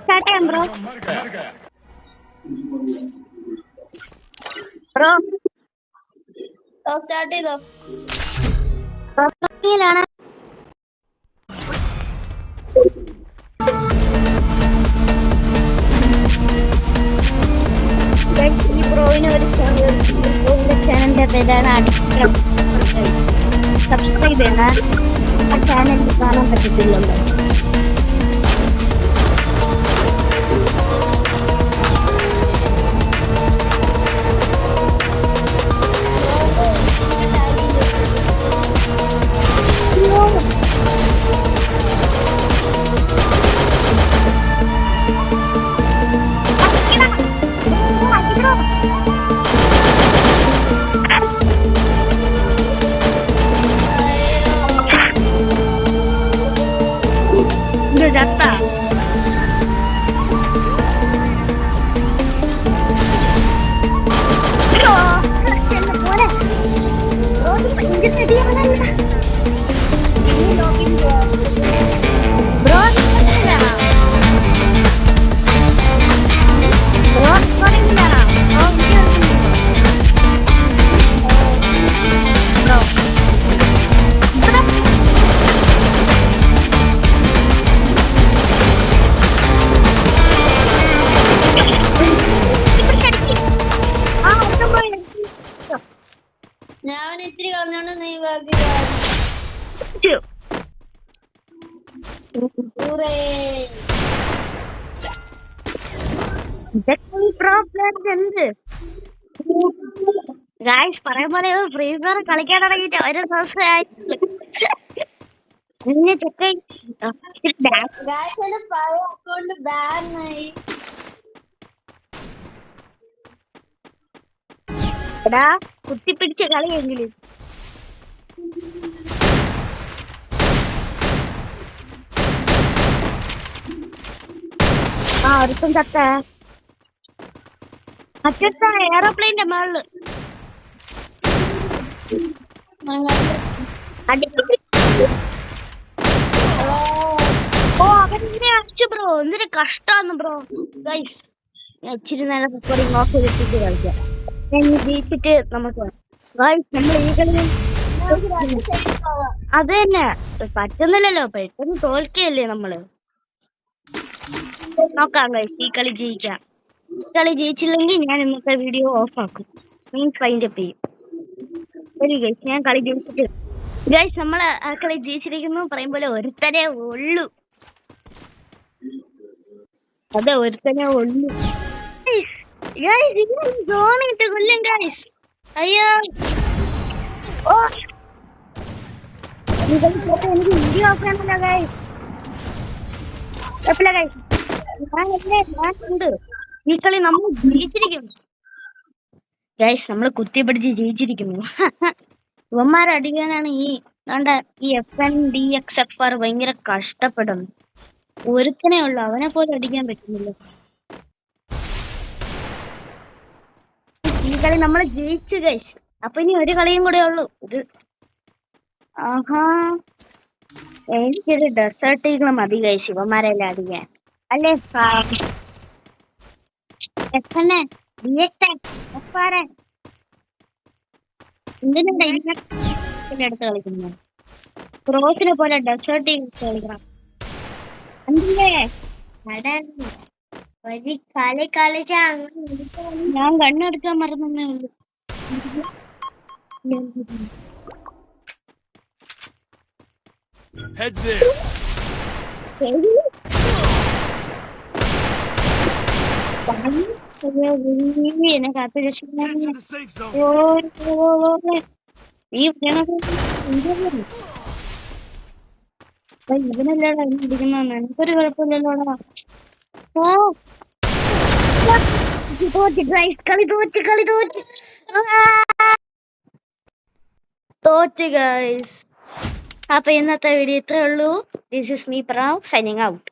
Start ചെയ്യാം bro. Bro start ചെയ്തോ? ാണ് ഈ ബ്രോയിന് ഒരു ചാനലിന്റെ പേരാണ് സബ്സ്ക്രൈബ് ചെയ്യണ. ആ ചാനലിൽ കാണാൻ പറ്റത്തില്ലല്ലോ. Data. ഞാൻ ഇത്തിരി കളഞ്ഞോണ്ട് നീ ബാക്കി ഗായ്സ് പറയാൻ പോലെ ഫ്രീ ഫയർ കളിക്കാൻ തുടങ്ങിയിട്ട് ഒരു ദിവസമായി. പഴയ അക്കൗണ്ട് ബാൻ ആയി. എടാ കുത്തിപ്പിടിച്ച കളിയെങ്കിലും ഒരുത്തം ചത്ത അച്ചത്ത എയറോപ്ലെയിന്റെ മേളില് അവനെ അടിച്ചു ബ്രോ. എന്തൊരു കഷ്ടാന്ന് ബ്രോ. ഗൈസ് ഇച്ചിരി നേരം റെക്കോർഡിംഗ് ഓഫ് ചെയ്തിട്ട് കളിക്കാം. ഞാൻ ജയിച്ചിട്ട് നമുക്ക് നമ്മൾ ഈ കളി അത് തന്നെ പറ്റുന്നില്ലല്ലോ. പെട്ടെന്ന് തോൽക്കയല്ലേ നമ്മള്. നോക്കാം ഗൈസ്, ഈ കളി ജയിക്കാം. ഈ കളി ജയിച്ചില്ലെങ്കിൽ ഞാൻ ഇന്നത്തെ വീഡിയോ ഓഫ് ആക്കും, മീൻസ് വൈൻഡപ്പ് ചെയ്യും. ശരി ഗൈസ്, ഞാൻ കളി ജയിച്ചിട്ട് ഗൈസ് നമ്മള് ആ കളി ജയിച്ചിരിക്കുന്നു പറയും പോലെ ഒരുത്തനെ ഉള്ളു. അതെ ഒരുത്തനെ ഉള്ളു. സോണിട്ട് കൊല്ലും ഗൈസ്. അയ്യോ എനിക്ക് വീഡിയോ ഓഫ് ചെയ്യണല്ലോ ഗൈസ്. ഈ കളി നമ്മൾ ജയിച്ചിരിക്കും ഗൈസ്. നമ്മൾ കുത്തിപ്പിടിച്ച് ജയിച്ചിരിക്കുന്നു. ഇവന്മാരടിക്കാനാണ് ഈ FNDXFR ഭയങ്കര കഷ്ടപ്പെടുന്നു. ഒരുത്തനെ ഉള്ളു, അവനെ പോലും അടിക്കാൻ പറ്റുന്നില്ല. ഈ കളി നമ്മൾ ജയിച്ചു ഗൈസ്. അപ്പൊ ഇനി ഒരു കളിയും കൂടെ ഉള്ളു. ഇത് എനിക്കൊരു ഡെസേർട്ട് ഈഗിൾ മതി ഗൈസ് ഇവന്മാരെല്ലാം അടിക്കാൻ. അല്ലേ എന്തിനാ അടുത്ത് കളിക്കുന്നത്? ക്രോസിനെ പോലെ ഡെസേർട്ട് ഈഗിൾ കളിക്കണം. ഞാൻ കണ്ണെടുക്കാൻ മറന്നേ ഉള്ളൂ. Head there. ഇവനല്ലേടാ ഇടിക്കുന്ന, എനിക്കൊരു കുഴപ്പമില്ലല്ലോടാ. തോറ്റ് ഗൈസ്. അപ്പൊ ഇന്നത്തെ വീഡിയോ ഇത്രേ ഉള്ളൂ. ദിസ് ഇസ് മീ പ്രാവ് സൈനിങ് ഔട്ട്.